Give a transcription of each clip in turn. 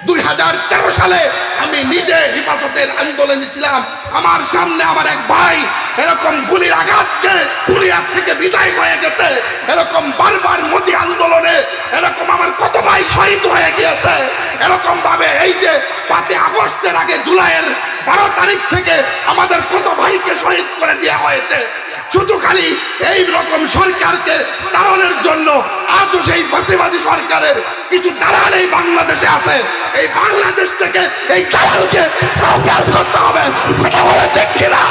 2013 সালে আমি নিজে হেফাজতের আন্দোলনে ছিলাম। আমার সামনে আমার এক ভাই এরকম গুলির আঘাতকে বুনিয়াদ থেকে বিদায় হয়ে গেছে। এরকম বারবার মোদি আন্দোলনে এরকম আমার কত ভাই শহীদ হয়ে গিয়েছে। এরকম ভাবে এই যে 5 আগস্টের আগে জুলাইয়ের 12 তারিখ থেকে আমাদের কত ভাইকে শহীদ করে দেওয়া হয়েছে। শুধু খালি এই রকম সরকারকে তাড়ানোর জন্য আজও সেই ফাঁসিবাদী সরকারের কিছু দালাল এই বাংলাদেশে আছে। এই বাংলাদেশ থেকে এই দালালকে সরকার করতে হবে। কথা বলে দেখছি না।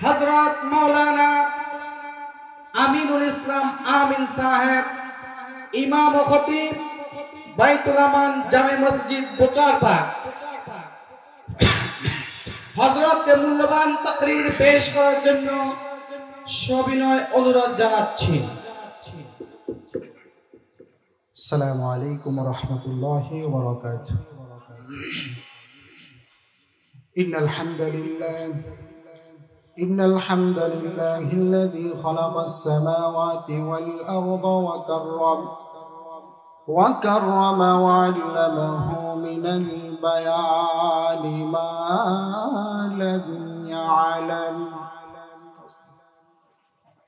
হযরত মাওলানা আমিনুল ইসলাম আমিন সাহেব, ইমাম ও খতিব বাইতুল আমান জামে মসজিদ বোচারপাড়, হযরতকে মূল্যবান তাকরীর পেশ করার জন্য সবিনয় অনুরোধ জানাচ্ছি। আসসালামু আলাইকুম ওয়া রাহমাতুল্লাহি ওয়া বারাকাতুহু। ইন্নাল হামদুলিল্লাহিল্লাযী খালাকাস সামাওয়াতি ওয়াল আরদা ওয়া কাররামা ওয়া 'allamahu মিনাল বায়ানি মা লাম يعلم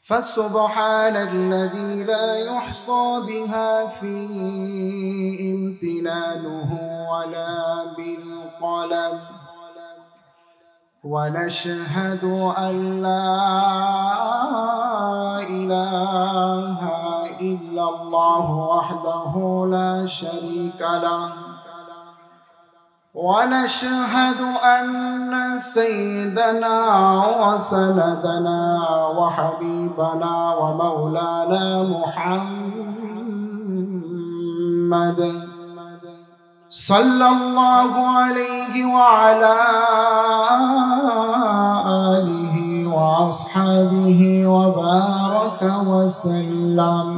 فسبحان الذي لا يحصى بها في امتنانه ولا بالقلم ونشهد أن لا إله إلا الله وحده لا شريك له ونشهد أن سيدنا وسندنا وحبيبنا ومولانا محمد صلى الله عليه وعلى آله وأصحابه وبارك وسلم.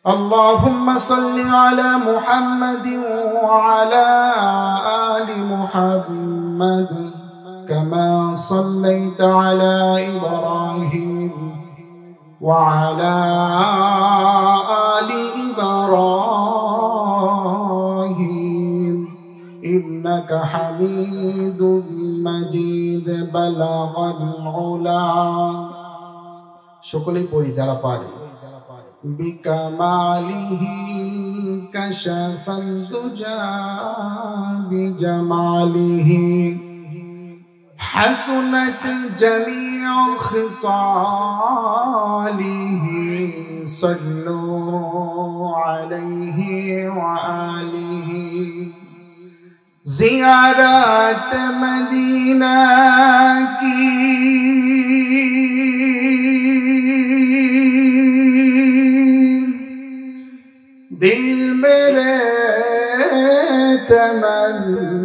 اللهم صل على محمد وعلى آل محمد كما صليت على إبراهيم وعلى آل إبراهيم إنك حميد مجيد بلغ العلا. شكرا পড়ি যারা পারে। بكماله كشف الدجى بجماله حسنت جميع خصاله صلوا عليه وآله. زيارت مدینہ کی दिल मेरे तमन्ना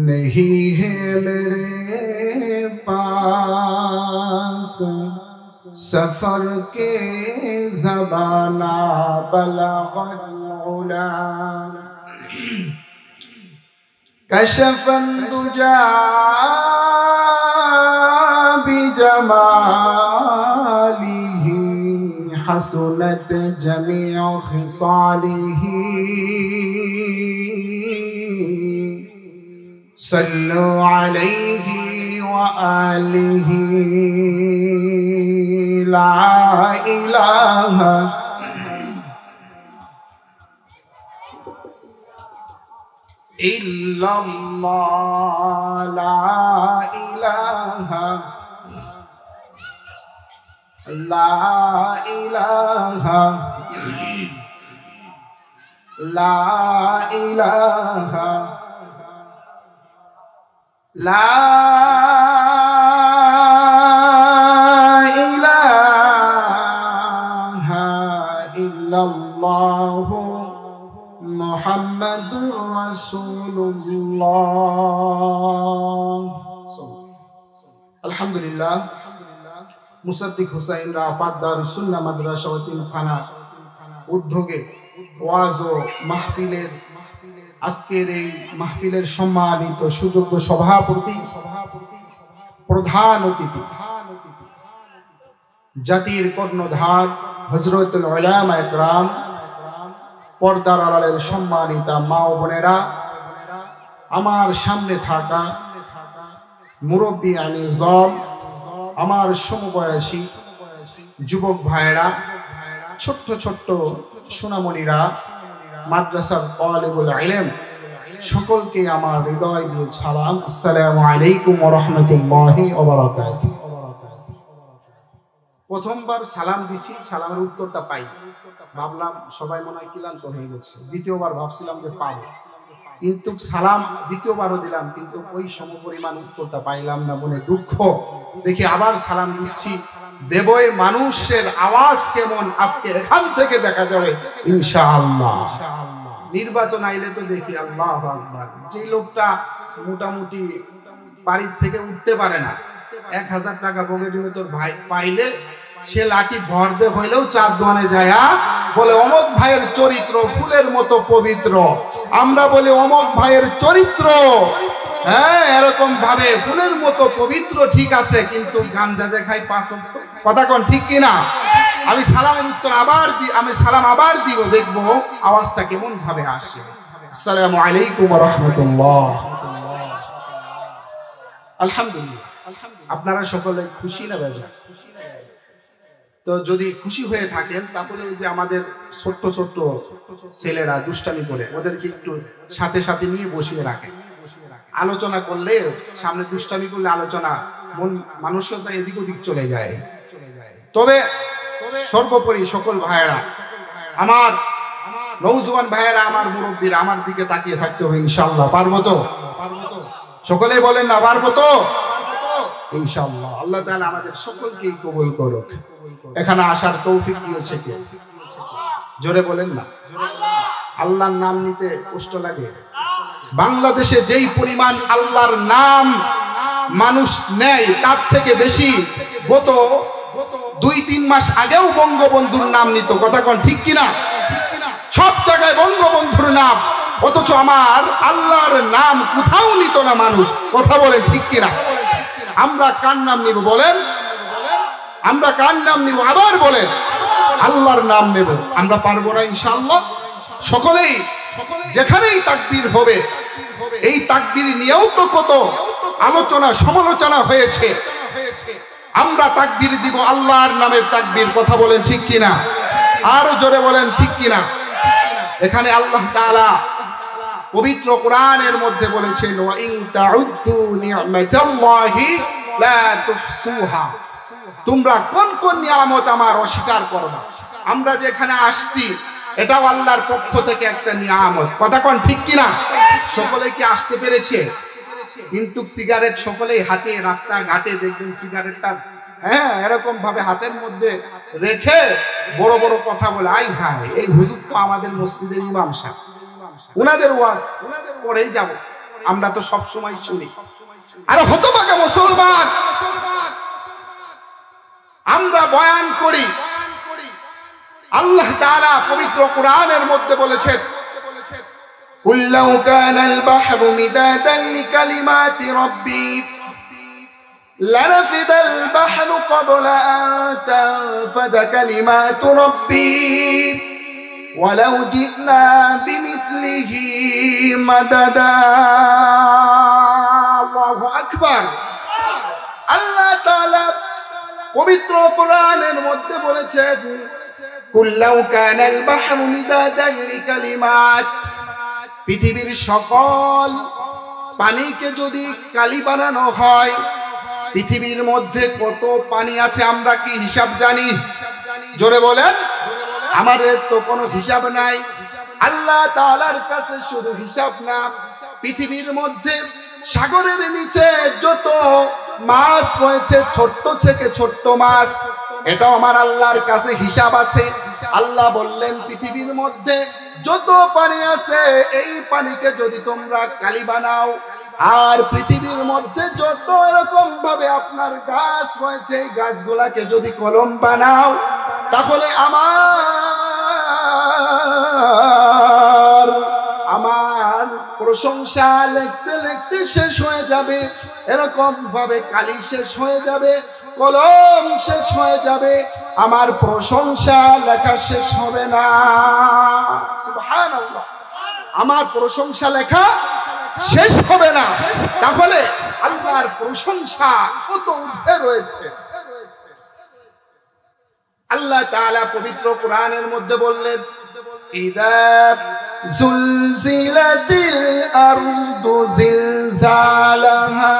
नहीं है मेरे पास सफर के ज़बाना बलगल उला कशफन दुजा बिजमालिह हसनत जमीअ खिसालिह सल्लु अलैहि व आलिहि ला इलाहा इल्लल्लाह ला इलाहा ला इलाहा ला इलाहा ला इलाहा इल्लल्लाह मुहम्मदुर रसूलुल्लाह। अल्हम्दुलिल्लाह মুসাদ্দিক হুসাইন রাফাত দারুস সুন্নাহ মাদ্রাসা ও তিনখানা উদ্যোগে ওয়াজ ও মাহফিলের আজকের এই মাহফিলের সম্মানিত সুযোগ্য সভাপতি প্রধান অতিথি জাতির কর্ণধার হযরতুল উলামা ইকরাম, পর্দার আড়ালের সম্মানিতা মা ও বোনেরা, আমার সামনে থাকা মুরব্বী আনিজম, আমার সমবয়সী যুবক ভাইরা, ছোট্ট ছোট্ট সোনামণিরা, মাদ্রাসার তালিবুল ইলম, সকলকে আমার হৃদয় দিয়ে সালাম। আসসালামু আলাইকুম ওয়া রাহমাতুল্লাহি ওয়া বারাকাতুহু। প্রথমবার সালাম দিছি, সালামের উত্তরটা পাই, ভাবলাম সবাই মনে হয় ক্লান্ত হয়ে গেছে। দ্বিতীয়বার ভাবছিলাম যে পাবো, কিন্তু সালাম দ্বিতীয়বারও দিলাম, কিন্তু ওই সমপরিমাণ উত্তরটা পাইলাম না, মনে দুঃখ। দেখি আবার সালাম দিচ্ছি, দেবই মানুষের আওয়াজ কেমন আজকে এখান থেকে দেখা যাবে ইনশাআল্লাহ। নির্বাচন আইলে তো দেখি আল্লাহু আকবার, যে লোকটা মোটামুটি বাড়ির থেকে উঠতে পারে না, 1000 টাকা পকেটে তোর ভাই পাইলে সে লাঠি ভর দে হইলেও চার দোয়ানে যায়, বলে অমক ভাইয়ের চরিত্র ফুলের মতো পবিত্র। আমরা বলি অমক ভাইয়ের চরিত্র, হ্যাঁ, এরকম ভাবে ফুলের মতো পবিত্র, ঠিক আছে, কিন্তু গাঞ্জা যে খাই 5 ওয়াক্ত, কথা কোন ঠিক কিনা? আমি সালামের উত্তর আমি সালাম আবার দিব, দেখবো আওয়াজটা কেমন ভাবে আসে। আসসালামু আলাইকুম ওয়া রাহমাতুল্লাহ। আলহামদুলিল্লাহ, আপনারা সকলে খুশি না বেজা? তো যদি খুশি হয়ে থাকেন তাহলে ওই যে আমাদের ছোট্ট ছোট্ট ছেলেরা দুষ্টামি করে, ওদেরকে একটু সাথে সাথে নিয়ে বসিয়ে রাখে। আলোচনা করলে, সামনে দুষ্টামি করলে আলোচনা মানসিকতা এদিক ওদিক চলে যায়। তবে সর্বোপরি সকল ভাইয়েরা, আমার নওজোয়ান ভাইয়েরা, আমার মুরব্বীরা, আমার দিকে তাকিয়ে থাকতে হবে ইনশাআল্লাহ। পারবো তো? সকলেই বলেন না পারবো তো? ইনশাআল্লাহ। আল্লাহ তাআলা আমাদের সকলকেই কবুল করুক। এখানে আসার তৌফিক দিয়েছে কে? জোরে বলেন না। আল্লাহর নাম নিতে কষ্ট লাগে। বাংলাদেশে যেই পরিমাণ আল্লাহর নাম মানুষ নেয়, তার থেকে বেশি গত 2-3 মাস আগেও বঙ্গবন্ধুর নাম নিত, কথা কোন ঠিক কিনা? সব জায়গায় বঙ্গবন্ধুর নাম, অথচ আমার আল্লাহর নাম কোথাও নিত না মানুষ, কথা বলেন ঠিক কিনা? আমরা কার নাম নিব বলেন? আমরা কার নাম নিব? আবার বলেন, আল্লাহর নাম নেব। আমরা পারবো না ইনশাআল্লাহ? সকলেই যেখানেই তাকবীর হবে, এই তাকবীর নিয়েও তো কত আলোচনা সমালোচনা হয়েছে। আমরা তাকবীর দিব আল্লাহর নামের তাকবীর, কথা বলেন ঠিক কিনা? আরো জোরে বলেন ঠিক কিনা? এখানে আল্লাহ তাআলা পবিত্র কোরআনের মধ্যে বলেছেন, ওয়া ইন তাউদ্দু নি'মাতাল্লাহি লা তুহসুহা। তোমরা কোন কোন নিয়ামত আমার অস্বীকার করবা? আমরা যে এখানে আসছি, এটাও আল্লাহর পক্ষ থেকে একটা নিয়ামত, কথা কোন ঠিক কিনা? সকলে কি আসতে পেরেছে? কিন্তু সিগারেট সকলেই হাতে, রাস্তা ঘাটে দেখবেন সিগারেটটা এরকম ভাবে হাতের মধ্যে রেখে বড় বড় কথা বলে, আই হায়, এই হুজুর তো আমাদের মসজিদের ইমাম সাহেব, উনাদের ওয়াজ পড়েই যাব, আমরা তো সব সময় শুনি। আর হতভাগা মুসলমান, আমরা বয়ান করি। আল্লাহ তাআলা পবিত্র কোরআনের মধ্যে বলেছেন, কুল লাউ কানাল বাহরু মিদাদান লিকালিমাতি রাব্বি লানাফিদাল বাহরু ক্বাবলা আন তানফাদা কালিমাতু রাব্বি ওয়ালাউ জিনা বিমিসলিহি মাদাদা। আল্লাহু আকবার। আল্লাহ তাআলা পবিত্র কোরআনের মধ্যে বলেছেন, কুল লাউ কানাল বাহরু মিদাদান লিকালিমাত, পৃথিবীর সকল পানিকে যদি কালি বানানো হয়, পৃথিবীর মধ্যে কত পানি আছে আমরা কি হিসাব জানি? জোরে বলেন। আমাদের তো কোনো হিসাব নাই। আল্লাহ তাআলার কাছে শুধু হিসাব না, পৃথিবীর মধ্যে সাগরের নিচে যত মাছ রয়েছে, ছোট্ট থেকে ছোট্ট মাছ, এটাও আমার আল্লাহর কাছে হিসাব আছে। আল্লাহ বললেন, পৃথিবীর মধ্যে যত পানি আছে, এই পানিকে যদি তোমরা কালি বানাও, আর পৃথিবীর মধ্যে যত এরকম ভাবে আপনার গাছ রয়েছে, এই গাছগুলাকে যদি কলম বানাও, তাহলে আমার প্রশংসা লিখতে লিখতে শেষ হয়ে যাবে, এরকম ভাবে কালি শেষ হয়ে যাবে, কলম শেষ হয়ে যাবে, আমার প্রশংসা লেখা শেষ হবে না। সুবহানাল্লাহ, আমার প্রশংসা লেখা শেষ হবে না। তাহলে আল্লাহর প্রশংসা কত ঊর্ধ্বে রয়েছে। আল্লাহ তাআলা পবিত্র কোরআনের মধ্যে বললেন, ইদা জুলজিলাতিল আরদু জিলজালাহা,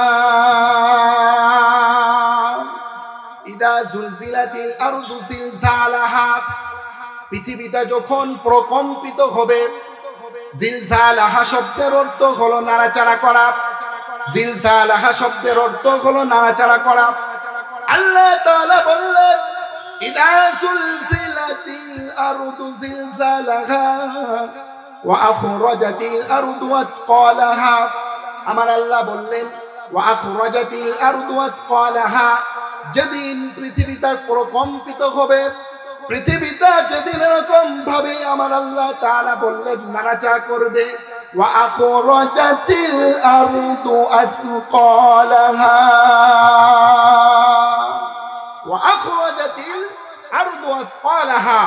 ইদা জুলজিলাতিল আরদু জিলজালাহা, পৃথিবীটা যখন প্রকম্পিত হবে। জিলজালাহা শব্দের অর্থ হলো নাড়াচাড়া করা, জিলজালাহা শব্দের অর্থ হলো নাড়াচাড়া করা। আল্লাহ তাআলা বললেন, ইদা জুলজিলাতিল আরদু জিলজালাহা ওয়া আখরাজাতিল আরদু আথকালাহা। আমার আল্লাহ বললেন, ওয়া আখরাজাতিল আরদু আথকালাহা, যেদিন পৃথিবীটা প্রকম্পিত হবে, পৃথিবীটা যেদিন এরকম ভাবে আমার আল্লাহ তাআলা বললেন নাড়াচাড়া করবে। ওয়া আখরাজাতিল আরদু আথকালাহা, ওয়া আখরাজাতিল আরদু আথকালাহা।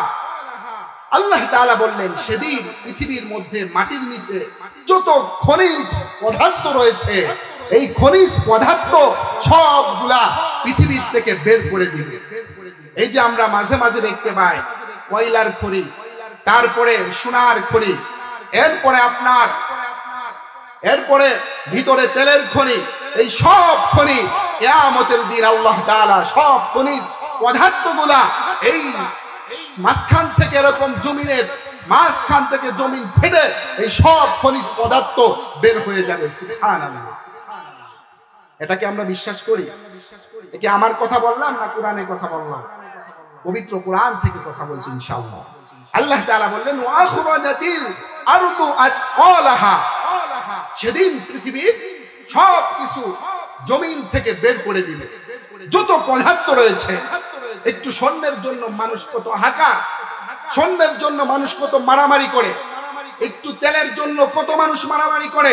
আল্লাহ তাআলা বললেন সেদিন পৃথিবীর মধ্যে মাটির নিচে যত খনিজ পদার্থ রয়েছে, এই খনিজ পদার্থ সবগুলা পৃথিবীর থেকে বের করে দিবে। এই যে আমরা মাঝে মাঝে দেখতে পাই কয়লার খনি, তারপরে সোনার খনি, এরপরে ভিতরে তেলের খনি, এই সব খনি কিয়ামতের দিন আল্লাহ তাআলা সব খনিজ পদার্থগুলা এই মাঝখান থেকে এরকম জমিনের মাঝখান থেকে জমিন ফেটে এই সব খনিজ পদার্থ বের হয়ে যাবে। সুবহানাল্লাহ, এটাকে আমরা বিশ্বাস করি? একে আমার কথা বললাম না কোরআনের কথা বললাম? পবিত্র কোরআন থেকে কথা বলছি ইনশাআল্লাহ। আল্লাহ তাআলা বললেন, ওয়া আখরাজাতিল আরদু আথকালাহা, সেদিন পৃথিবীর সব কিছু জমিন থেকে বের করে দিবে। যত পদার্থ রয়েছে, একটু স্বর্ণের জন্য মানুষ কত হাহাকার, স্বর্ণের জন্য মানুষ কত মারামারি করে, একটু তেলের জন্য কত মানুষ মারামারি করে,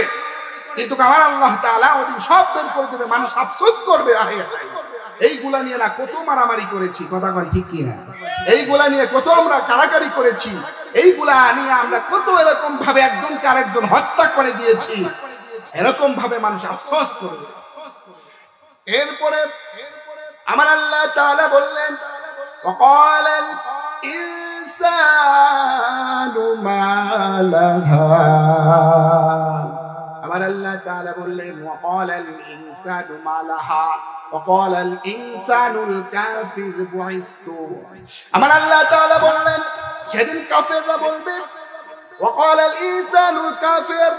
কিন্তু আমার আল্লাহ তাআলা ওদিন সব বের করে দেবে। মানুষ আফসোস করবে, আহে এইগুলা নিয়ে না কত মারামারি করেছি, কথা কয় ঠিক কি না? এইগুলা নিয়ে কত আমরা কারাকারি করেছি, এইগুলা নিয়ে আমরা কত এরকম ভাবে একজনকে আরেকজন হত্যা করে দিয়েছি, এরকম ভাবে মানুষ আফসোস করবে। এরপরে আমার আল্লাহ তাআলা বললেন, ওয়াকালাল ইনসানু মা লাহা, আমার আল্লাহ তাআলা বললেন, ওয়াকালাল ইনসানু মা লাহা ওয়াকালাল ইনসানুল কাফির বুইস্তু। আমার আল্লাহ তাআলা বললেন সেদিন কাফেররা বলবে, ওয়াকালাল ইনসানুল কাফির,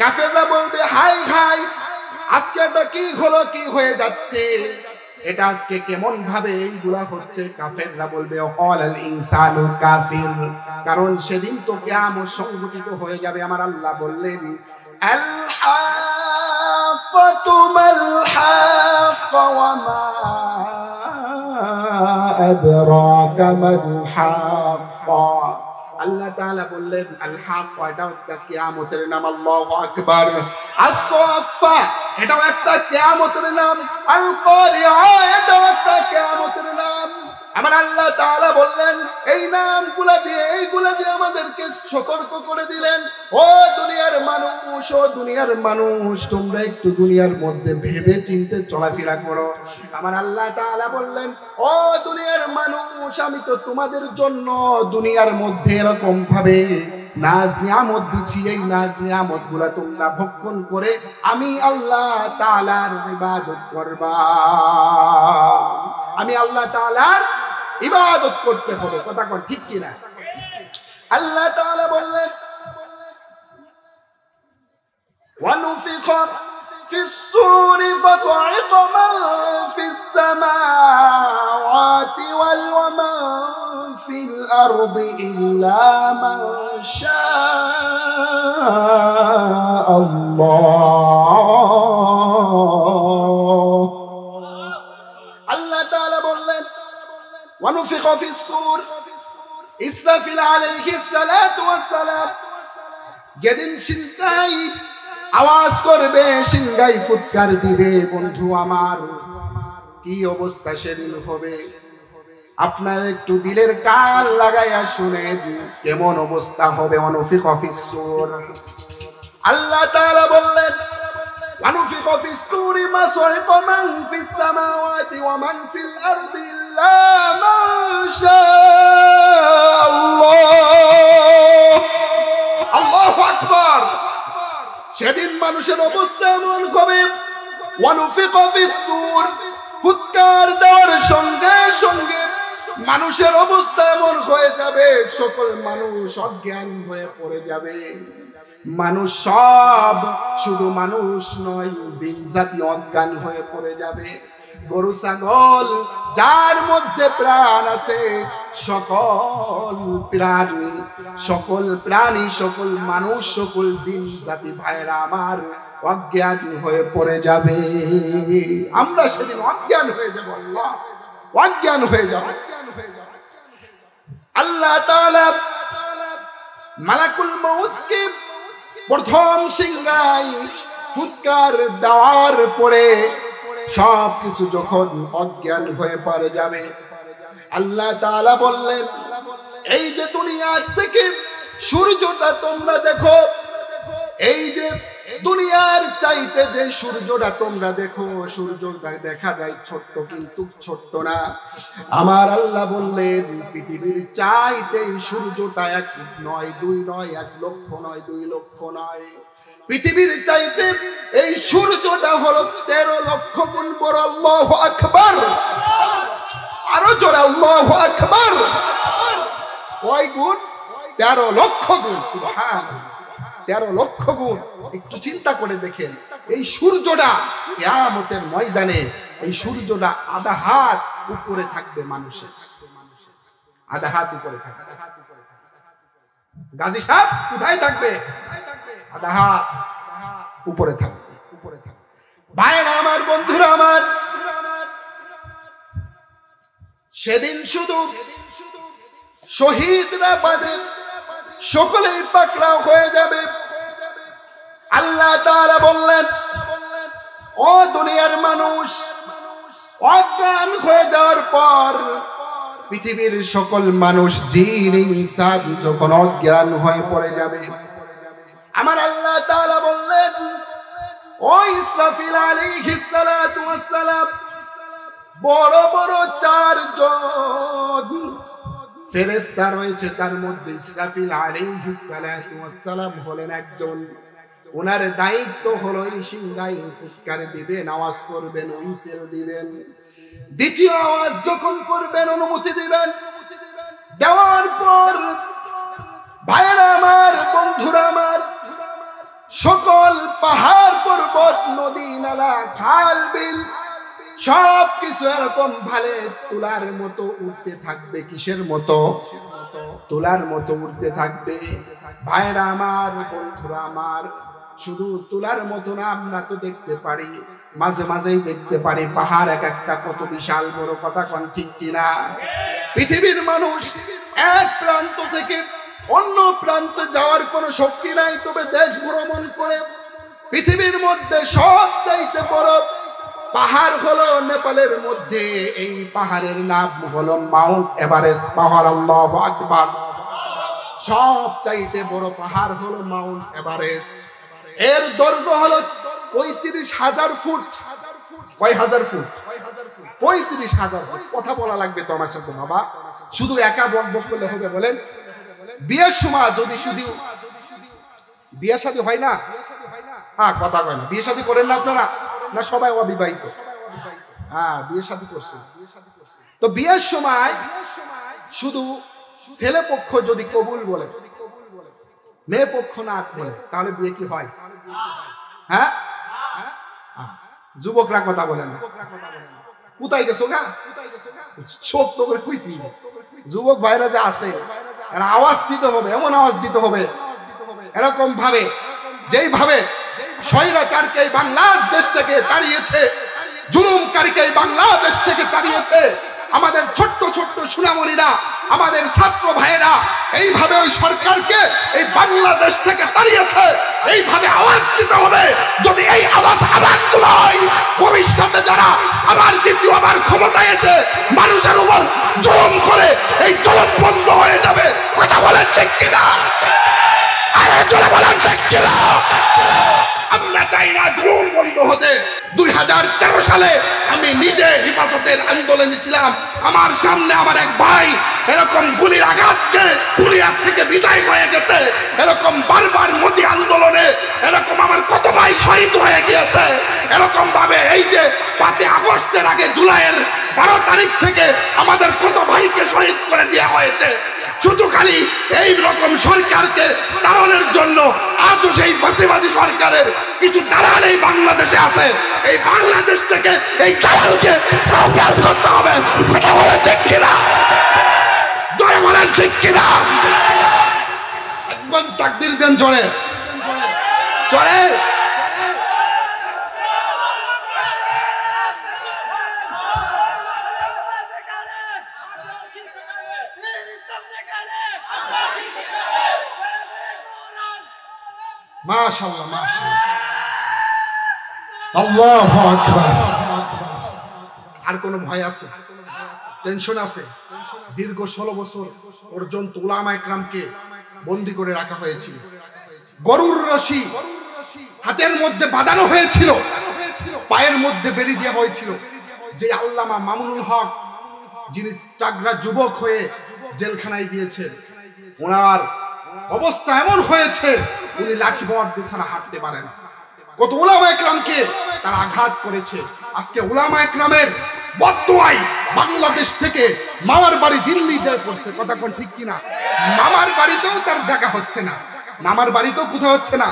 কাফেররা বলবে হাই হাই, আজকে এটা কি হলো, কি হয়ে যাচ্ছে, এটা আজকে কেমন ভাবে এইগুলা হচ্ছে। কাফেররা বলবে ওয়াকালাল ইনসানুল কাফির, কারণ সেদিন তো কিয়ামত সংঘটিত হয়ে যাবে। আমার আল্লাহ বললেন, আল হাক্কাতু মাল হাক্কা ওয়া মা আদরাকা মাল হাক্কা। আল্লাহ তাআলা বললেন আল হাক্কা, এটাও একটা কিয়ামতের নাম। আল্লাহু আকবার। আস-সাফফা, এটাও একটা কিয়ামতের নাম। আল কারিআ, এটাও একটা কিয়ামতের নাম। আমার আল্লাহ তাআলা বললেন এই নামগুলা দিয়ে, এইগুলা দিয়ে আমাদেরকে সতর্ক করে দিলেন, ও দুনিয়ার মানুষ, ও দুনিয়ার মানুষ, তোমরা একটু দুনিয়ার মধ্যে ভেবে চিন্তে চলাফেরা করো। আমার আল্লাহ তাআলা বললেন, ও দুনিয়ার মানুষ, আমি তো তোমাদের জন্য দুনিয়ার মধ্যে এরকম ভাবে নাজ নিয়ামত দিছি, এই নাজ নিয়ামত গুলা তোমরা ভক্ষণ করে আমি আল্লাহ তাআলার ইবাদত করবা। আমি আল্লাহ তাআলার ইবাদত করতে হবে, কথা কোন ঠিক কি না? আল্লাহ তাআলা বললেন, ওয়ানুফিখা ফিস সূরি ফাসা'iqa মান ফিস সামাওয়াতি ওয়াল মান ফিল আরদি ইল্লা মান শাআল্লাহ। আল্লাহ তাআলা বললেন, ওয়ানুফিখা ফিস সূর, ইসরাফিল আলাইহিস সালাতু ওয়াস সালাম যেদিন চিন্তাই আওয়াজ করবে, সিংগাই ফুৎকার দিবে। বন্ধু আমার, কি অবস্থা সেদিন হবে আপনার একটু দিলের কান লাগাইয়া শুনেন কেমন অবস্থা হবে। ওয়ানুফিখা ফিস-সূর, আল্লাহ তাআলা বললেন ওয়ানুফিখা ফিস-সূরি মা সাইকা মান ফিস-সামাওয়াতি ওয়া মান ফিল-আরদি ইল্লা মা শাআল্লাহ। আল্লাহু আকবার। সেদিন মানুষের অবস্থা এমন হবে, ওয়ানুফিখা ফিস-সূর, ফুৎকার দেওয়ার সঙ্গে সঙ্গে মানুষের অবস্থা এমন হয়ে যাবে, সকল মানুষ অজ্ঞান হয়ে পড়ে যাবে। মানুষ সব, শুধু মানুষ নয়, জিন জাতি অজ্ঞান হয়ে পড়ে যাবে। গরু ছাগল যার মধ্যে প্রাণ আছে, সকল প্রাণী, সকল মানুষ, সকল জিন জাতি ভাইরা আমার অজ্ঞান হয়ে পড়ে যাবে। আমরা সেদিন অজ্ঞান হয়ে যাব, আল্লাহ অজ্ঞান হয়ে যাব। আল্লাহ তাআলা মালাকুল মউতকে প্রথম সিংহায় ফুৎকার দেওয়ার পরে সব কিছু যখন অজ্ঞান হয়ে পড়ে যাবে, আল্লাহ তাআলা বললেন এই যে দুনিয়ার থেকে সূর্যটা তোমরা দেখো, এই যে দুনিয়ার চাইতে যে সূর্যটা তোমরা দেখো, সূর্যটা দেখা যায় ছোট্ট, কিন্তু ছোট্ট না। আমার আল্লাহ বললেন পৃথিবীর চাইতে সূর্যটা এক নয়, দুই নয়, 1 লক্ষ নয়, 2 লক্ষ নয়, পৃথিবীর চাইতে এই সূর্যটা হলো 13 লক্ষ গুণ বড়। আল্লাহু আকবার। আরো জোরে আল্লাহু আকবার। কয় গুণ? 13 লক্ষ গুণ। সুবহানাল্লাহ, 13 লক্ষ গুণ। একটু চিন্তা করে দেখেন, এই সূর্যটা কিয়ামতের ময়দানে, এই সূর্যটা আধা হাত উপরে থাকবে মানুষের, আধা হাত উপরে থাকবে। গাজী সাহেব কোথায় থাকবে? আধা হাত উপরে থাকবে। ভাইরা আমার, বন্ধুরা আমার, সেদিন শুধু শহীদরা বাদে সকলেই পাকড়াও হয়ে যাবে। আল্লাহ তাআলা বললেন ও দুনিয়ার মানুষ, অজ্ঞান হয়ে যাওয়ার পর পৃথিবীর সকল মানুষ, জিন ইনসান যখন অজ্ঞান হয়ে পড়ে যাবে, আমার আল্লাহ তাআলা বললেন ও ইসরাফিল আলাইহিস সালাতু ওয়াস সালাম, বড় বড় 4 জন ফেরেশতা রয়েছে, তার মধ্যে ইসরাফিল আলাইহিস সালাতু ওয়াস সালাম হলেন একজন। ওনার দায়িত্ব হলো এই সিংহায় ফুৎকার দিবেন, আওয়াজ করবেন, হুইসেল দিবেন। দ্বিতীয় আওয়াজ যখন করবেন, অনুমতি দিবেন, দেওয়ার পর ভাইরা আমার, বন্ধুরা আমার, সকল পাহাড় পর্বত, নদী নালা, খাল বিল সব কিছু এরকম ভালে তুলার মতো উঠতে থাকবে। কিসের মতো? তুলার মতো উঠতে থাকবে। ভাইরা আমার, বন্ধুরা আমার, শুধু তুলার মতো না, আমরা তো দেখতে পারি, মাঝে মাঝেই দেখতে পারি পাহাড় এক একটা কত বিশাল বড়, কথা কোন ঠিক কিনা? পৃথিবীর মানুষ এক প্রান্ত থেকে অন্য প্রান্তে যাওয়ার কোনো শক্তি নাই, তবে দেশ ভ্রমণ করে পৃথিবীর মধ্যে সবচাইতে বড় পাহাড় হলো নেপালের মধ্যে, এই পাহাড়ের নাম হলো মাউন্ট এভারেস্ট পাহাড়। আল্লাহু আকবার। সবচাইতে বড় পাহাড় হলো মাউন্ট এভারেস্ট। এর দৈর্ঘ্য হলো 35,000 ফুট। কয় হাজার ফুট? 35,000 ফুট। কথা বলা লাগবে তো আমার সাথে বাবা, শুধু একা বকবক করলে হবে? বলেন, বিয়ের সময় যদি শুধু বিয়ে শাদী হয় না, হ্যাঁ কথা কয় না, বিয়ে শাদী করেন না আপনারা? না সবাই অবিবাহিত? হ্যাঁ, বিয়ে শাদী করছে। তো বিয়ের সময় শুধু ছেলে পক্ষ যদি কবুল বলে, মেয়ে পক্ষ না বলে, তাহলে বিয়ে কি হয়? হ্যাঁ, যুবকরা কথা বলেন না। কোথায় গেছো গা? চোখ তো করে কইতি। যুবক ভাইরা যা আছে, এরা আওয়াজ দিতে হবে, এমন আওয়াজ দিতে হবে এরকম ভাবে, যেইভাবে স্বৈরাচারকে বাংলাদেশ থেকে তাড়িয়েছে, জুলুমকারীকে বাংলাদেশ থেকে তাড়িয়েছে, আমাদের ছোট্ট ছোট্ট সুনামণিরা আমাদের ছাত্র ভাইয়েরা এইভাবে ওই সরকারকে এই বাংলাদেশ থেকে তাড়িয়েছে। এইভাবে আওয়াজ দিতে হবে। যদি এই আওয়াজ আবার তোলা হয়, ভবিষ্যতে যারা আবার দ্বিতীয়বার ক্ষমতায় এসে মানুষের উপর জুলুম করে, এই জুলুম বন্ধ হয়ে যাবে। কথা বলেন ঠিক কিনা? আরে জোরে বলেন ঠিক কিনা? আমরা চাই না জুলুম বন্ধ হতে। 2013 সালে আমি নিজে হেফাজতের আন্দোলনে ছিলাম। আমার সামনে আমার এক ভাই এরকম গুলির আঘাতকে পুলিয়ার থেকে বিদায় হয়ে গেছে। এরকম বারবার মোদি আন্দোলনে এরকম আমার কত ভাই শহীদ হয়ে গিয়েছে। এরকম ভাবে এই যে 5 আগস্টের আগে জুলাইয়ের 12 তারিখ থেকে আমাদের কত ভাইকে শহীদ করে দেওয়া হয়েছে। শুধু খালি এই রকম সরকারকে তাড়ানোর জন্য আজও সেই ফাঁসিবাদী সরকারের কিছু দালাল এই বাংলাদেশে আছে। এই বাংলাদেশ থেকে এই দালালকে সাউকার করতে হবে। কথা বলে ঠিক কিনা? জোরে বলেন ঠিক কিনা? একবার তাকবীর দেন জোরে জোরে। মাশাআল্লাহ মাশাআল্লাহ, আল্লাহু আকবার। আর কোন ভয় আছে? টেনশন আছে? দীর্ঘ 16 বছর পর্যন্ত উলামা ইকরামকে বন্দী করে রাখা হয়েছিল। গরুর রশি হাতের মধ্যে বাঁধানো হয়েছিল, পায়ের মধ্যে বেরি দেওয়া হয়েছিল। যে আল্লামা মামুনুল হক, যিনি টাগরা যুবক হয়ে জেলখানায় গিয়েছেন, ওনার অবস্থা এমন হয়েছে উনি লাঠি বট দিয়ে ছাড়া হাঁটতে পারেন। কত উলামা ইকরামকে তারা আঘাত করেছে। আজকে উলামা ইকরামের বদদুয়ায় বাংলাদেশ থেকে মামার বাড়ি দিল্লিতে পড়ছে। কথা কোন ঠিক কিনা? মামার বাড়িতেও তার জায়গা হচ্ছে না, মামার বাড়িতেও কোথাও হচ্ছে না,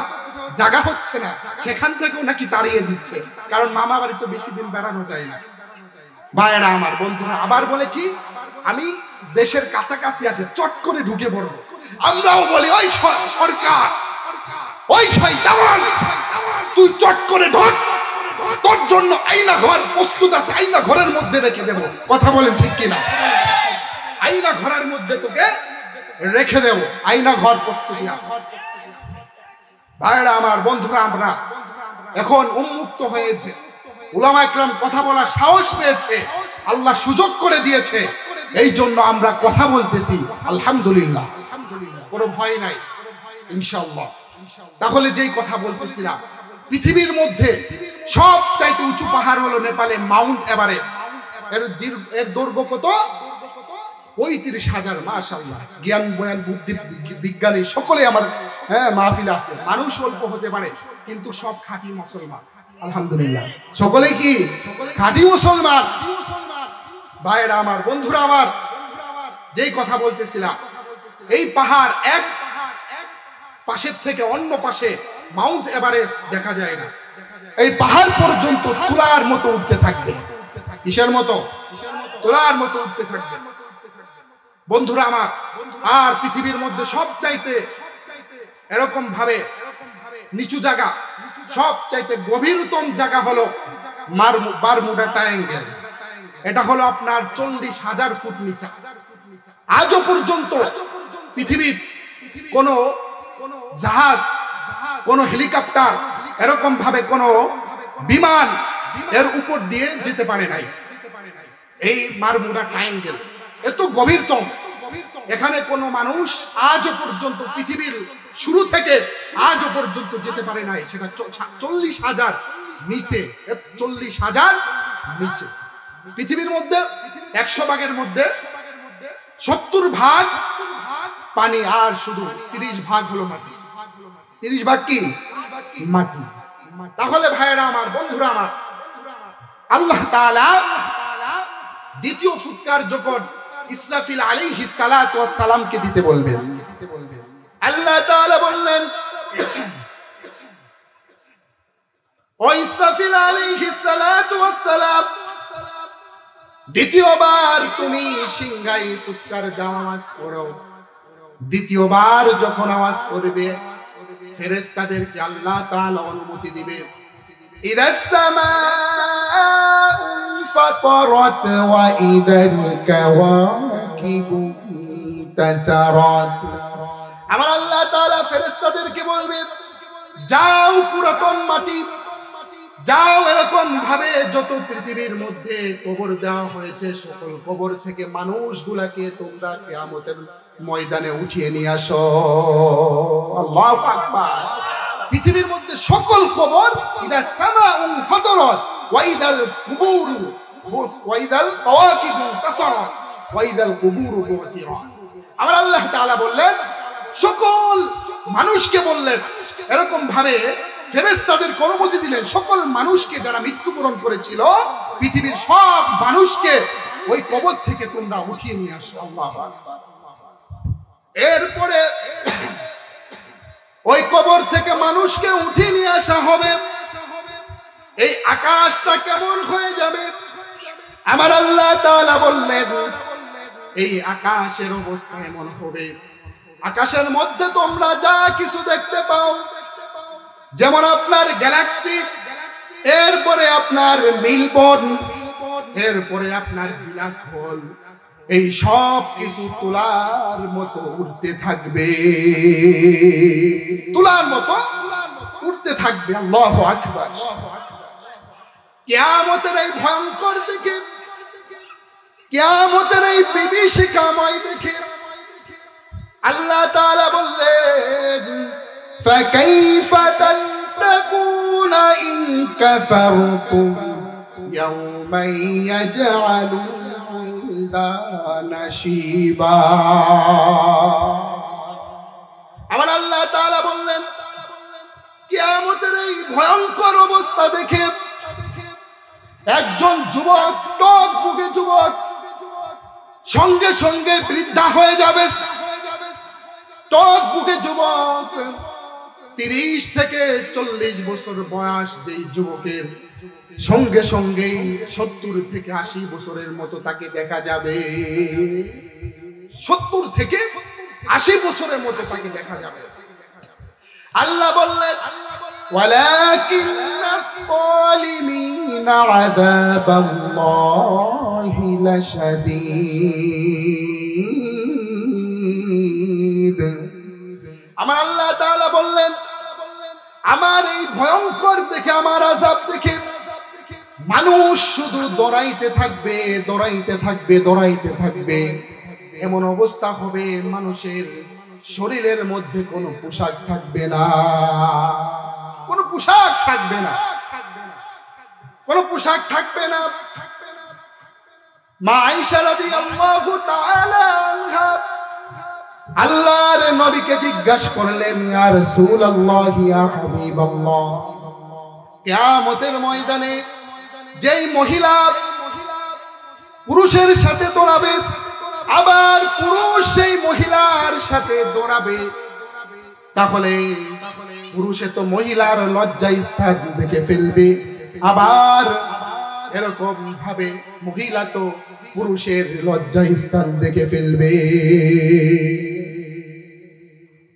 জায়গা হচ্ছে না। সেখান থেকেও নাকি তাড়িয়ে দিচ্ছে, কারণ মামা বাড়িতে বেশি দিন বেড়ানো যায় না। ভাইয়েরা আমার, বন্ধুরা, আবার বলে কি আমি দেশের কাছাকাছি আছে চট করে ঢুকে পড়বো। আমরাও বলি ওই সরকার, ওই শয়তান, তুই চট করে ঢোক, তোর জন্য আইনা ঘর প্রস্তুত আছে, আইনা ঘরের মধ্যে রেখে দেব। কথা বলেন ঠিক কিনা? আইনা ঘরের মধ্যে তোকে রেখে দেব, আইনা ঘর প্রস্তুতি আছে। ভাইরা আমার, বন্ধুরা, আমরা এখন উন্মুক্ত হয়েছে, উলামা ইকরাম কথা বলার সাহস পেয়েছে, আল্লাহ সুযোগ করে দিয়েছে, এই জন্য আমরা কথা বলতেছি। আলহামদুলিল্লাহ, কোনো ভয় নাই ইনশাআল্লাহ। তাহলে যেই কথা বলতেছিলাম, পৃথিবীর মধ্যে সব চাইতে উঁচু পাহাড় হলো নেপালে মাউন্ট এভারেস্ট। এর দৈর্ঘ্য কত? 35,000। মাশাআল্লাহ, জ্ঞান বয়ান বুদ্ধি বিজ্ঞানী সকলে আমার মাহফিলে আছে। মানুষ অল্প হতে পারে কিন্তু সব খাঁটি মুসলমান। আলহামদুলিল্লাহ, সকলেই কি খাঁটি মুসলমান? ভাইরা আমার, বন্ধুরা আমার, যেই কথা বলতেছিলাম, এই পাহাড় এক পাশের থেকে অন্য পাশে মাউন্ট এভারেস্ট দেখা যায় না। এই পাহাড় পর্যন্ত তুলার মতো উঠতে থাকবে। কিসের মতো? তুলার মতো উঠতে থাকবে। বন্ধুরা আমার, আর পৃথিবীর মধ্যে সব চাইতে এরকম ভাবে নিচু জায়গা, সব চাইতে গভীরতম জায়গা হলো বারমুডা ট্রায়াঙ্গেল। এটা হলো আপনার 40,000 ফুট নিচা। আজও পর্যন্ত পৃথিবীর কোন জাহাজ, কোন হেলিকপ্টার, এরকম ভাবে কোন বিমান এর উপর দিয়ে যেতে পারে নাই। এই বারমুডা ট্রায়াঙ্গেল এত গভীরতম, এখানে কোন মানুষ আজও পর্যন্ত পৃথিবীর শুরু থেকে আজও পর্যন্ত যেতে পারে নাই। সেটা 40,000 নিচে, 40,000 নিচে। পৃথিবীর মধ্যে 100 ভাগের মধ্যে 70 ভাগ পানি, আর শুধু 30 ভাগ হলো মাটি। 30 ভাগ কি? মাটি। তাহলে ভাইয়েরা আমার, বন্ধুরা আমার, আল্লাহ তাআলা দ্বিতীয় ফুৎকার যখন ইসরাফিল আলাইহিস সালাতু ওয়াস সালামকে দিতে বলবেন, আল্লাহ তাআলা বললেন, ও ইসরাফিল আলাইহিস সালাতু ওয়াস সালাম, দ্বিতীয়বার তুমি সিংহাই ফুৎকার দাও, আওয়াজ করো। দ্বিতীয়বার যখন আওয়াজ করবে, ফেরেশতাদেরকে আল্লাহ তাআলা অনুমতি দিবে। ইদাস সামাউ ফাতারাত ওয়া ইদাল কাওয়াকিবু انتثرت আমার আল্লাহ তাআলা ফেরেশতাদেরকে বলবে যাও পুরাতন মাটি যাও এরকম ভাবে যত পৃথিবীর মধ্যে কবর দেওয়া হয়েছে সকল কবর থেকে মানুষগুলাকে তোমরা কিয়ামতের ময়দানে উঠিয়ে নিয়ে আসো আল্লাহু আকবার পৃথিবীর মধ্যে সকল কবর ইদা সামাউন ফাতারাত ওয়া ইদাল কুবুর ওয়া ইদাল তাওয়াকিব তাসারাত ওয়া ইদাল কুবুর বুতিরাত আমার আল্লাহ তাআলা বললেন সকল মানুষকে বললেন এরকম ভাবে ফেরেশতাদের অনুমতি দিলেন সকল মানুষকে যারা মৃত্যুবরণ করেছিল পৃথিবীর সব মানুষকে ওই কবর থেকে তোমরা উঠিয়ে নিয়ে আসো আল্লাহু আকবার এরপরে ওই কবর থেকে মানুষকে উঠিয়ে নিয়ে আসা হবে এই আকাশটা কেমন হয়ে যাবে আমার আল্লাহ তাআলা বললেন এই আকাশের অবস্থা এমন হবে আকাশের মধ্যে তোমরা যা কিছু দেখতে পাও যেমন আপনার গ্যালাক্সি এরপরে আপনার মিল্কন এরপরে আপনার ব্ল্যাক হোল এই সব কিছু তুলার মতো উড়তে থাকবে তুলার মতো উড়তে থাকবে আল্লাহু আকবার কিয়ামতের এই ভয়ঙ্কর দেখে কিয়ামতের এই বিভীষিকাময় দেখে আল্লাহ তাআলা বললেন فكيف تتقون إن كفرتم يوما يجعل الولدان شيبا আমার আল্লাহ তাআলা বললেন কিয়ামতের এই ভয়ঙ্কর অবস্থা দেখে একজন যুবক টক বুকে যুবক সঙ্গে সঙ্গে বৃদ্ধা হয়ে যাবে টক বুকে যুবক 30 থেকে 40 বছর বয়স যেই যুবকের সঙ্গে সঙ্গে 70 থেকে 80 বছরের মতো তাকে দেখা যাবে 70 থেকে 80 বছরের মতো তাকে দেখা যাবে আল্লাহ বললেন ওয়ালাকিন্না যালিমিনা আযাবাল্লাহি লাশাদীদ আমার আল্লাহ তাআলা বললেন আমার এই ভয়ঙ্কর দেখে আমার আযাব দেখে মানুষ শুধু দৌড়াইতে থাকবে দৌড়াইতে থাকবে দৌড়াইতে থাকবে এমন অবস্থা হবে মানুষের শরীরের মধ্যে কোনো পোশাক থাকবে না কোনো পোশাক থাকবে না কোনো পোশাক থাকবে না মা আয়েশা রাদিয়াল্লাহু তাআলা আনহা আল্লাহর নবীকে জিজ্ঞাসা করলেন ইয়া রাসূলুল্লাহ ইয়া হাবিবাল্লাহ কিয়ামতের ময়দানে যেই মহিলা পুরুষের সাথে দৌড়াবে আবার পুরুষ সেই মহিলার সাথে দৌড়াবে তাহলে পুরুষে তো মহিলার লজ্জা স্থান দেখে ফেলবে আবার এরকম ভাবে মহিলা তো পুরুষের লজ্জা স্থান দেখে ফেলবে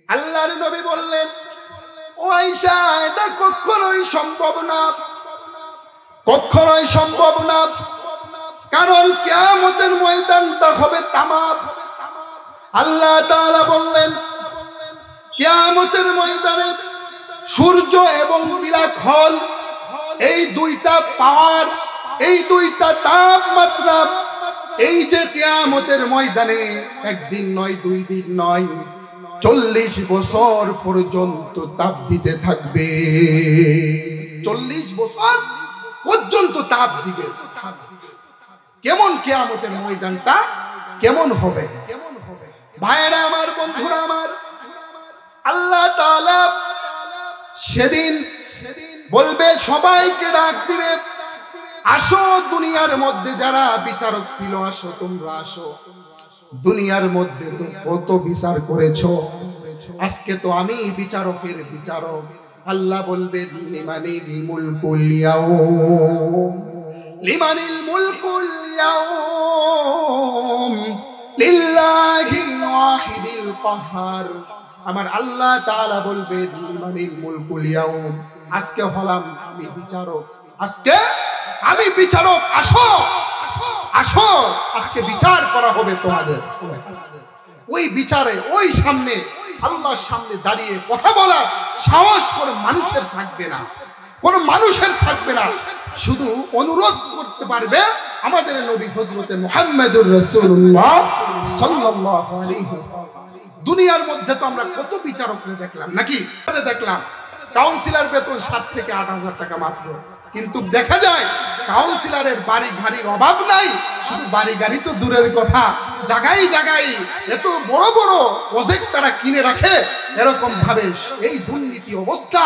আল্লাহর নবী বললেন ও আয়েশা এটা কখনোই সম্ভব না কখনোই সম্ভব না কারণ কিয়ামতের ময়দানটা হবে তামাম আল্লাহ তাআলা বললেন কিয়ামতের ময়দানে সূর্য এবং ব্ল্যাক হোল এই দুইটা পাওয়ার এই দুইটা তাপমাত্রা এই যে কিয়ামতের ময়দানে একদিন নয় দুই দিন নয় 40 বছর পর্যন্ত তাপ দিতে থাকবে 40 বছর পর্যন্ত তাপ দিবে কেমন কিয়ামতের ময়দানটা কেমন হবে ভাইরা আমার বন্ধুরা আমার আল্লাহ তাআলা সেদিন বলবে সবাইকে ডাক দিবে আসো দুনিয়ার মধ্যে যারা বিচারক ছিল আসো তোমরা আসো দুনিয়ার মধ্যে তো কত বিচার করেছো আজকে তো আমি বিচারকের বিচারক আল্লাহ বলবে লিমানিল মুলকুল ইয়াউম লিমানিল মুলকুল ইয়াউম লিল্লাহিল ওয়াহিদিল কাহ্হার আমার আল্লাহ তাআলা বলবে লিমানিল মুলকুল ইয়াউম আজকে হলাম আমি বিচারক আজকে আমি বিচারক আসো আসো আজকে বিচার করা হবে তোমাদের ওই বিচারে ওই সামনে আল্লাহর সামনে দাঁড়িয়ে কথা বলার সাহস কোনো মানুষের থাকবে না, কোনো মানুষের থাকবে না। শুধু অনুরোধ করতে পারবে আমাদের নবী হযরতে মুহাম্মদুর রাসূলুল্লাহ সাল্লাল্লাহু আলাইহি ওয়াসাল্লাম। দুনিয়ার মধ্যে তো আমরা কত বিচারকরে দেখলাম নাকি, দেখলাম কাউন্সিলর বেতন 7 থেকে 8,000 টাকা মাত্র, কিন্তু দেখা যায় কাউন্সিলরের বাড়ি গাড়ির অভাব নাই। শুধু বাড়ি গাড়ি তো দূরের কথা, জায়গায় জায়গায় এত বড় বড় প্রজেক্ট তারা কিনে রাখে। এরকম ভাবে এই দুর্নীতি অবস্থা,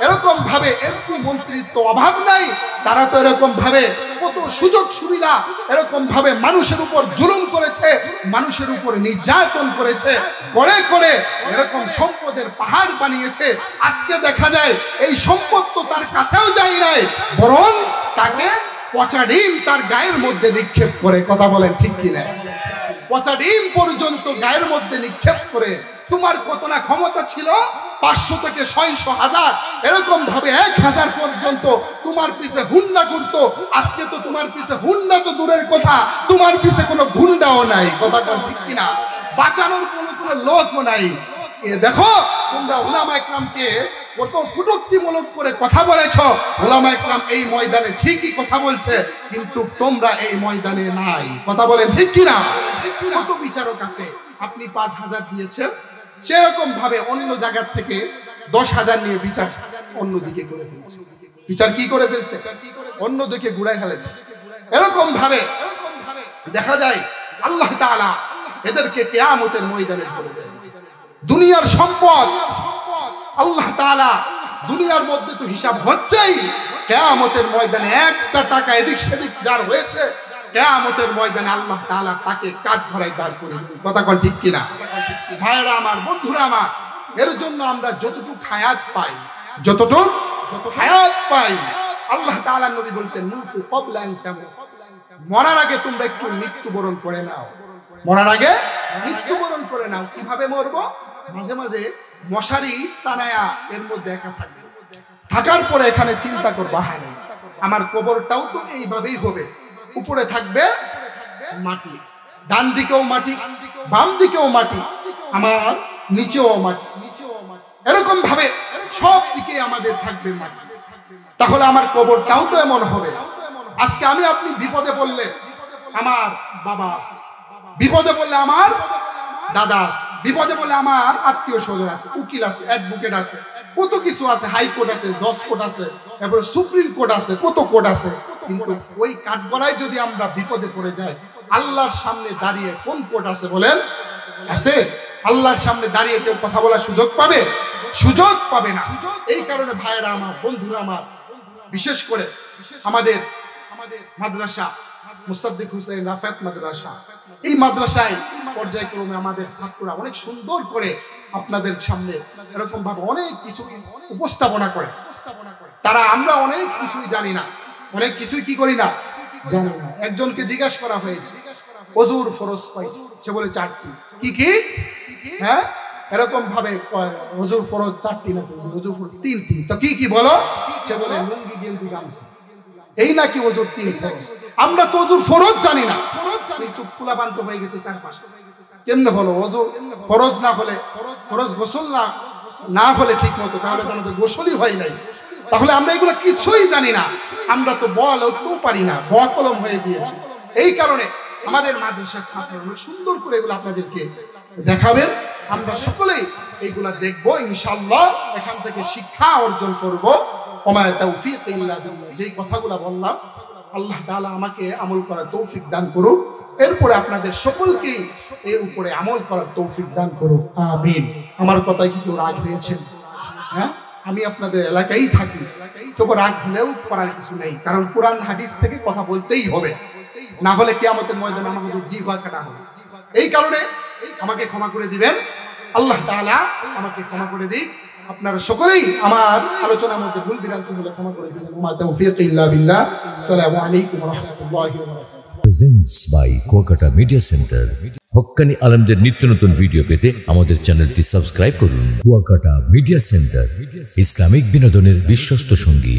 এরকম ভাবে এমপি মন্ত্রিত্ব অভাব নাই, তারা তো এরকম ভাবে কত সুযোগ সুবিধা, এরকম ভাবে মানুষের উপর জুলুম করেছে, মানুষের উপর নির্যাতন করেছে, করে করে এরকম সম্পদের পাহাড় বানিয়েছে। আজকে দেখা যায় এই সম্পদ তো তার কাছেও যায় নাই, বরং তাকে পচা ডিম তার গায়ের মধ্যে নিক্ষেপ করে। কথা বলেন ঠিক কিনা? পচা ডিম পর্যন্ত গায়ের মধ্যে নিক্ষেপ করে। তোমার কত না ক্ষমতা ছিল, 500 থেকে 600 হাজার, এরকম ভাবে 1000 পর্যন্ত তোমার পিছে হুন্ডা ঘুরতো। আজকে তো তোমার পিছে হুন্ডা তো দূরের কথা, তোমার পিছে কোনো গুন্ডাও নাই। কথা ঠিক কিনা? বাঁচানোর কোনো লোকও নাই। এ দেখো তোমরা উলামা ইকরামকে কত কটূক্তিমূলক করে কথা বলেছ। উলামা ইকরাম এই ময়দানে ঠিকই কথা বলছে, কিন্তু তোমরা এই ময়দানে নাই। কথা বলেন ঠিক কিনা? কত বিচারক আছে, আপনি 5,000 দিয়েছেন, সেরকম ভাবে অন্য জায়গা থেকে 10,000 নিয়ে বিচার অন্যদিকে করে ফেলছে। বিচার কি করে ফেলছে? অন্যদিকে ঘুরায় ফেলেছে। এরকম ভাবে দেখা যায় আল্লাহ তাআলা এদেরকে কিয়ামতের ময়দানে ধরে দেন। দুনিয়ার সম্পদ আল্লাহ তাআলা, দুনিয়ার মধ্যে তো হিসাব হচ্ছেই, কিয়ামতের ময়দানে একটা টাকা এদিক সেদিক যার হয়েছে, কিয়ামতের ময়দানে আল্লাহ তাআলা তাকে কাঠ ভরায় দাঁড় করিয়ে দেন। কথা কোন ঠিক কিনা? ভাইরা আমার, বন্ধুরা আমার, এর জন্য আমরা যতটুকু হায়াত পাই, যতটুকু হায়াত পাই, আল্লাহ তাআলা নবী বলেছেন মুতু ক্বাবলা আন তামুত, মরার আগে তোমরা একটু মৃত্যুবরণ করে নাও। মরার আগে মৃত্যুবরণ করে নাও। কিভাবে মরবো? মাঝে মাঝে মশারি টানায়া এর মধ্যে একা থাকবে, থাকার পরে এখানে চিন্তা করবা, হ্যাঁ আমার কবরটাও তো এইভাবেই হবে। উপরে থাকবে মাটি, ডান দিকেও মাটি, বাম দিকেও মাটি, আমার নিচেও মাটি, এরকম ভাবে সব দিকে আমাদের থাকবে মাটি। তাহলে আমার কবরটাও তো এমন হবে। আজকে আমি আপনি বিপদে পড়লে আমার বাবা আছে, বিপদে পড়লে আমার দাদা আছে, বিপদে পড়লে আমার আত্মীয় স্বজন আছে, উকিল আছে, অ্যাডভোকেট আছে, কত কিছু আছে, হাইকোর্ট আছে, জজ কোর্ট আছে, তারপরে সুপ্রিম কোর্ট আছে, কত কোর্ট আছে। কিন্তু ওই কাঠগড়ায় যদি আমরা বিপদে পড়ে যাই, আল্লাহর সামনে দাঁড়িয়ে কোন কোর্ট আছে বলেন? আছে? আল্লাহর সামনে দাঁড়িয়ে কেউ কথা বলার সুযোগ পাবে? সুযোগ পাবে না। এই কারণে ভাইয়েরা আমার, বন্ধুরা আমার, বিশেষ করে আমাদের মাদ্রাসা মুসাদ্দিক হুসাইন রাফাত মাদ্রাসা, এই মাদ্রাসায় পর্যায়ক্রমে আমাদের ছাত্ররা অনেক সুন্দর করে আপনাদের সামনে এরকম ভাবে অনেক কিছু উপস্থাপনা করে। তারা, আমরা অনেক কিছুই জানি না, অনেক কিছুই কি করি না, জানি না। একজনকে জিজ্ঞাসা করা হয়েছে ওযুর ফরজ কয়, সে বলে 4টি। কি কি? হ্যাঁ, এরকম ভাবে ওযুর ফরজ 4টি না, ওযুর ফরজ 3টি। তো কি কি বলো? সে বলে লুঙ্গি, গেঞ্জি, গামছা, এই নাকি ওযুর 3 ফরজ। আমরা তো ওযুর ফরজ জানি না, কিন্তু কুলাবান্ত হয়ে গেছে চারপাশে। কেমনে হলো? ওযু ফরজ না হলে, ফরজ গোসল না হলে ঠিক মতো, তাহলে তো আমাদের গোসলই হয় নাই। তাহলে আমরা এগুলো কিছুই জানি না, আমরা তো বলতেও পারি না, বকলম হয়ে গিয়েছে। এই কারণে আমাদের মাদ্রাসার ছাত্ররা অনেক সুন্দর করে এগুলো আপনাদেরকে দেখাবেন। আমরা সকলেই এইগুলা দেখবো ইনশাআল্লাহ, এখান থেকে শিক্ষা অর্জন করব। ওমা তাওফীক ইল্লা বিল্লাহ। যেই কথাগুলো বললাম, আল্লাহ তাআলা আমাকে আমল করার তৌফিক দান করুক, এরপরে আপনাদের সকলকে এর উপরে আমল করার তৌফিক দান করুক, আমিন। আমার কথায় কি কেউ রাগ হয়েছেন? হ্যাঁ, আমি আপনাদের এলাকায় থাকি, তবু রাগ হলেও করার কিছু নেই, কারণ কোরআন হাদিস থেকে কথা বলতেই হবে, না হলে কিয়ামতের ময়দানে আমাকে জিহ্বা কাটা হবে। এই কারণে আমাকে ক্ষমা করে দিবেন, আল্লাহ তাআলা আমাকে ক্ষমা করে দিক। আপনারা সকলেই আমার আলোচনার মধ্যে ভুল বিরান্তি হলে ক্ষমা করে দিবেন। ওমা তাওফীক ইল্লা বিল্লাহ। আসসালামু আলাইকুম ওয়া রাহমাতুল্লাহি ওয়া বারাকাতুহু। Presents by Kuakata media centre. হক্কানি আলেমদের নিত্য নতুন ভিডিও পেতে আমাদের চ্যানেলটি সাবস্ক্রাইব করুন। কুয়াকাটা মিডিয়া সেন্টার, ইসলামিক বিনোদনের বিশ্বস্ত সঙ্গী।